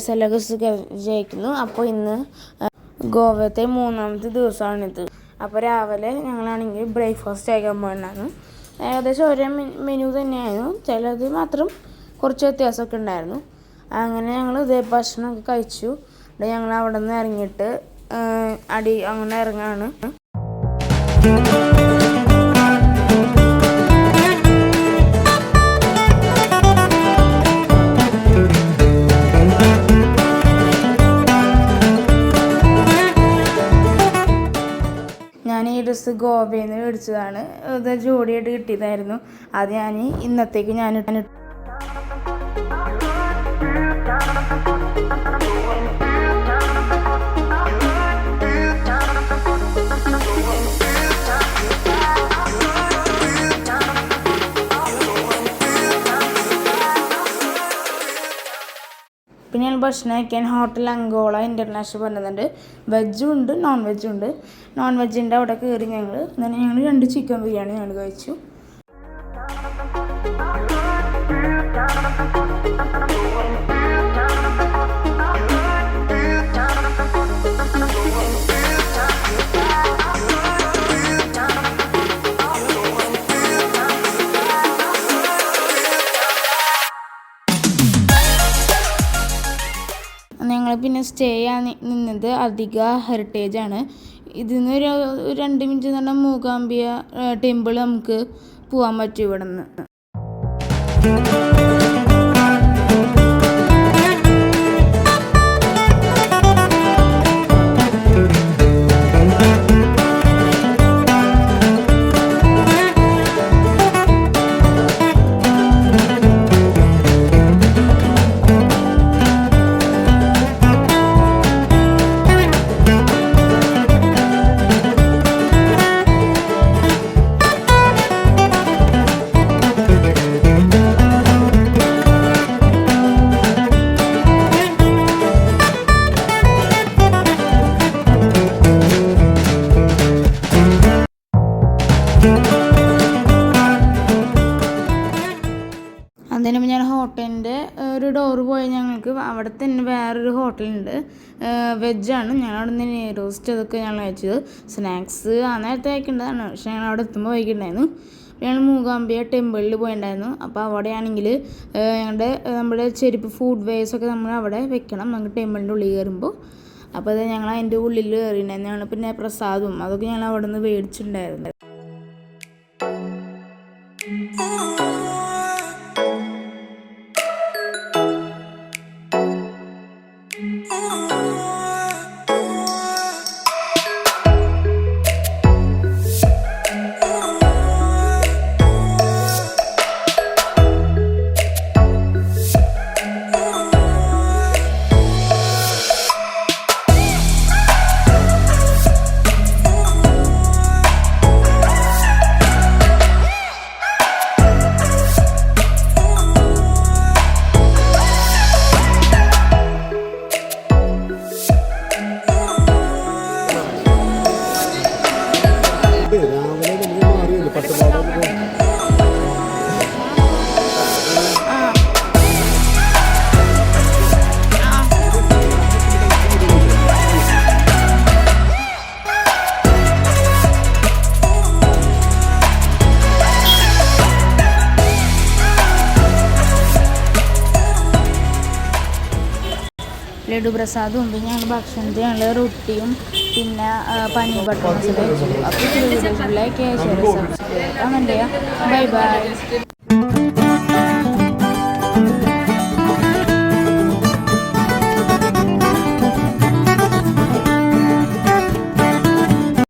Guys എല്ലാവർക്കും സുഖം വിജയിക്കുന്നു. അപ്പോൾ ഇന്ന് ഗോവത്തെ 3ാമത്തെ ദിവസമാണിത്. അപ്പോൾ രാവിലെ ഞങ്ങളാണെങ്കിൽ ബ്രേക്ക്ഫാസ്റ്റ് കഴിക്കാൻ പോകണ്ടായിരുന്നു. ഏകദേശം ഒരേ മെനു തന്നെയായിരുന്നു, ചിലത് മാത്രം കുറച്ച് വ്യത്യാസമൊക്കെ ഉണ്ടായിരുന്നു. അങ്ങനെ ഞങ്ങൾ ഇതേ ഭക്ഷണമൊക്കെ കഴിച്ചു. ഞങ്ങൾ അവിടെ നിന്ന് ഇറങ്ങിയിട്ട് അങ്ങനെ ഇറങ്ങാണ്. ഞാൻ ഈ ഡ്രസ്സ് ഗോവയിൽ നിന്ന് മേടിച്ചതാണ്. ഇത് ജോഡിയായിട്ട് കിട്ടിയതായിരുന്നു. അത് ഞാൻ ഇന്നത്തേക്ക് പിന്നെ ഞങ്ങൾ ഭക്ഷണം കഴിക്കാൻ ഹോട്ടൽ അങ്കോള ഇൻ്റർനാഷണൽ പറഞ്ഞതുണ്ട്. വെജും ഉണ്ട്, നോൺ വെജും ഉണ്ട്. നോൺ വെജിൻ്റെ അവിടെ കയറി ഞങ്ങൾ 2 ചിക്കൻ ബിരിയാണി ഞങ്ങൾ കഴിച്ചു. ഞങ്ങൾ പിന്നെ സ്റ്റേ ചെയ്യാൻ നിന്നത് അധിക ഹെറിറ്റേജാണ്. ഇതിന്ന് ഒരു 2 മിനിറ്റ് എന്ന് പറഞ്ഞാൽ മൂകാംബിക ടെമ്പിൾ നമുക്ക് പോകാൻ പറ്റും ഇവിടെ നിന്ന്. അതിന് ഞാൻ ഹോട്ടലിൻ്റെ ഒരു ഡോറ് പോയി ഞങ്ങൾക്ക് അവിടെ തന്നെ വേറൊരു ഹോട്ടലുണ്ട്, വെജാണ്. ഞങ്ങൾ അവിടെ നിന്ന് നെയ്റോസ്റ്റ് അതൊക്കെ ഞങ്ങൾ കഴിച്ചത്. സ്നാക്സ് ആ നേരത്തെ കഴിക്കേണ്ടതാണ്, പക്ഷെ ഞങ്ങൾ അവിടെ എത്തുമ്പോൾ വൈകിട്ടുണ്ടായിരുന്നു. ഞങ്ങൾ മൂകാംബിക ടെമ്പിളിൽ പോയിട്ടുണ്ടായിരുന്നു. അപ്പോൾ അവിടെയാണെങ്കിൽ നമ്മുടെ ചെരുപ്പ് ഫുഡ് വേസ്റ്റൊക്കെ നമ്മൾ അവിടെ വെക്കണം, നമുക്ക് ടെമ്പിളിൻ്റെ ഉള്ളിൽ കയറുമ്പോൾ. അപ്പോൾ അത് ഞങ്ങൾ അതിൻ്റെ ഉള്ളിൽ കയറിയിട്ടുണ്ടായിരുന്നു. ഞങ്ങൾ പിന്നെ പ്രസാദവും അതൊക്കെ ഞങ്ങൾ അവിടെ നിന്ന് മേടിച്ചിട്ടുണ്ടായിരുന്നു. ലഡു പ്രസാദവും പിന്നെ ഞങ്ങൾ ഭക്ഷണത്തിൽ ഞങ്ങൾ റൊട്ടിയും പിന്നെ പനീർ ബട്ടർ മസാല കഴിച്ചു. അപ്പോൾ വീഡിയോസ് ലൈക്ക് ചെയ്യുക, ഷെയർ, സബ്സ്ക്രൈബ്, കമൻറ്റ് ചെയ്യുക. Bye bye.